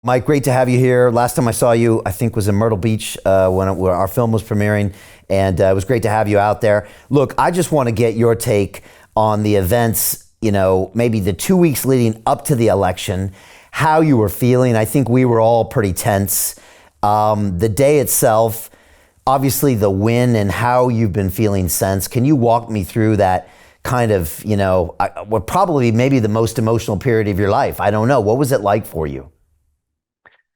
Mike, great to have you here. Last time I saw you, I think, was in Myrtle Beach when our film was premiering, and it was great to have you out there. Look, I just want to get your take on the events, maybe the 2 weeks leading up to the election, how you were feeling. I think we were all pretty tense. The day itself, obviously the win, and how you've been feeling since. Can you walk me through that kind of, what probably maybe the most emotional period of your life? I don't know. What was it like for you?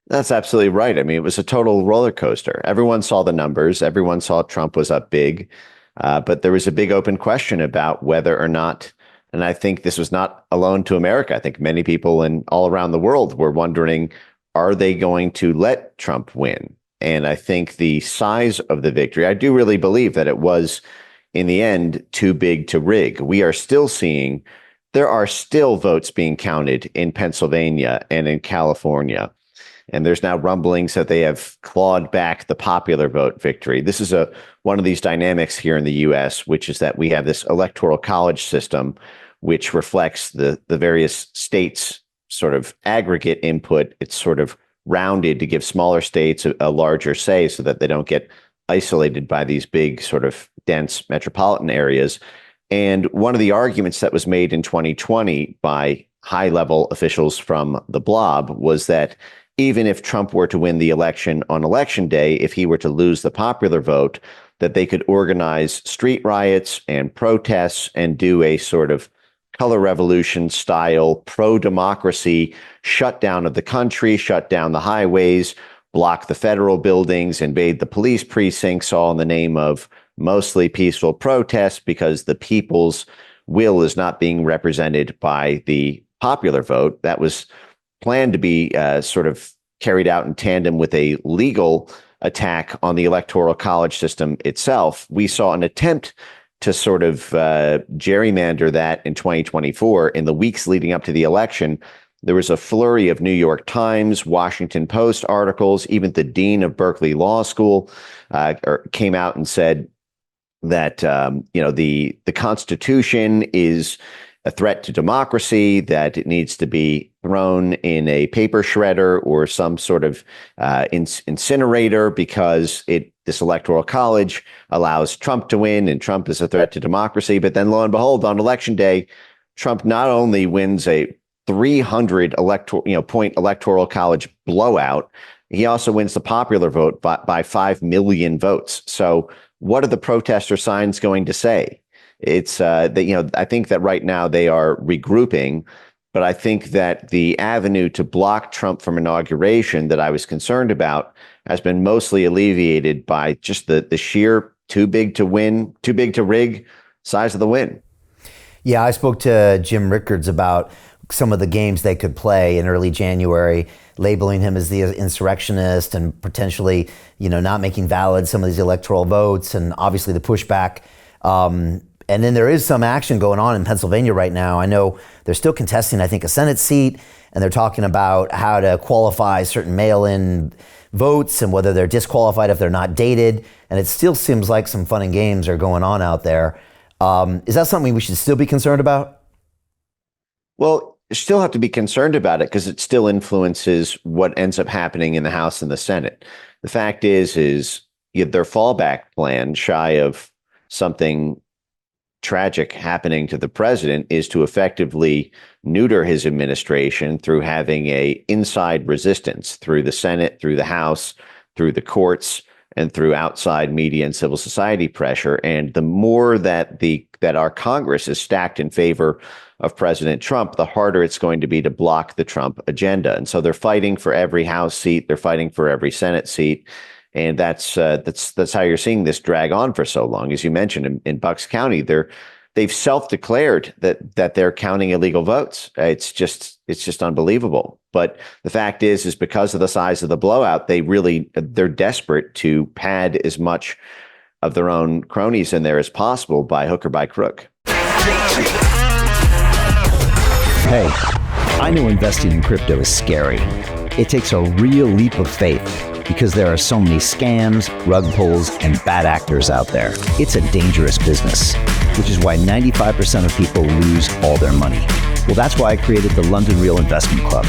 That's absolutely right. I mean, it was a total roller coaster. Everyone saw the numbers. Everyone saw Trump was up big. But there was a big open question about whether or not, and I think this was not alone to America. I think many people all around the world were wondering, are they going to let Trump win? And I think the size of the victory, I do really believe that it was, in the end, too big to rig. We are still seeing, there are still votes being counted in Pennsylvania and in California. And there's now rumblings that they have clawed back the popular vote victory. This is one of these dynamics here in the U.S., which is that we have this electoral college system, which reflects the various states' sort of aggregate input. It's sort of rounded to give smaller states a larger say so that they don't get isolated by these big sort of dense metropolitan areas. And one of the arguments that was made in 2020 by high-level officials from the blob was that even if Trump were to win the election on election day, if he were to lose the popular vote, that they could organize street riots and protests and do a sort of color revolution style pro-democracy shutdown of the country, shut down the highways, block the federal buildings, invade the police precincts, all in the name of mostly peaceful protests because the people's will is not being represented by the popular vote. That was planned to be sort of carried out in tandem with a legal attack on the Electoral College system itself. We saw an attempt to sort of gerrymander that in 2024. In the weeks leading up to the election, there was a flurry of New York Times, Washington Post articles. Even the dean of Berkeley Law School came out and said that the Constitution is a threat to democracy, that it needs to be thrown in a paper shredder or some sort of incinerator because this electoral college allows Trump to win and Trump is a threat to democracy. But then lo and behold, on election day, Trump not only wins a 300 point electoral college blowout, he also wins the popular vote by 5 million votes. So what are the protester signs going to say? It's I think that right now they are regrouping, but I think that the avenue to block Trump from inauguration that I was concerned about has been mostly alleviated by just the sheer too big to win, too big to rig size of the win. Yeah, I spoke to Jim Rickards about some of the games they could play in early January, labeling him as the insurrectionist and potentially, not making valid some of these electoral votes, and obviously the pushback. And then there is some action going on in Pennsylvania right now. I know they're still contesting, I think, a Senate seat, and they're talking about how to qualify certain mail-in votes and whether they're disqualified if they're not dated. And it still seems like some fun and games are going on out there. Is that something we should still be concerned about? Well, you still have to be concerned about it because it still influences what ends up happening in the House and the Senate. The fact is their fallback plan, shy of something tragic happening to the president, is to effectively neuter his administration through having a inside resistance through the Senate, through the House, through the courts, and through outside media and civil society pressure. And the more that our Congress is stacked in favor of President Trump, the harder it's going to be to block the Trump agenda. And so they're fighting for every House seat, they're fighting for every Senate seat. And that's how you're seeing this drag on for so long. As you mentioned, in Bucks County, they've self-declared that they're counting illegal votes. It's just unbelievable. But the fact is because of the size of the blowout, they're desperate to pad as much of their own cronies in there as possible by hook or by crook. Hey, I know investing in crypto is scary. It takes a real leap of faith because there are so many scams, rug pulls, and bad actors out there. It's a dangerous business, which is why 95% of people lose all their money. Well, that's why I created the London Real Investment Club.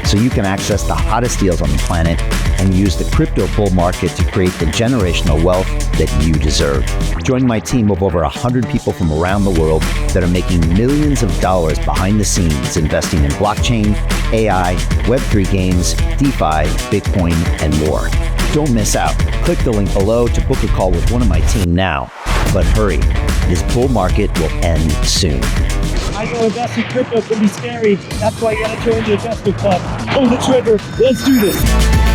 so you can access the hottest deals on the planet and use the crypto bull market to create the generational wealth that you deserve. Join my team of over 100 people from around the world that are making millions of dollars behind the scenes investing in blockchain, AI, Web3 games, DeFi, Bitcoin, and more. Don't miss out. Click the link below to book a call with one of my team now. But hurry, this bull market will end soon. I know investing crypto can be scary. That's why you gotta join the investment club. Pull the trigger. Let's do this.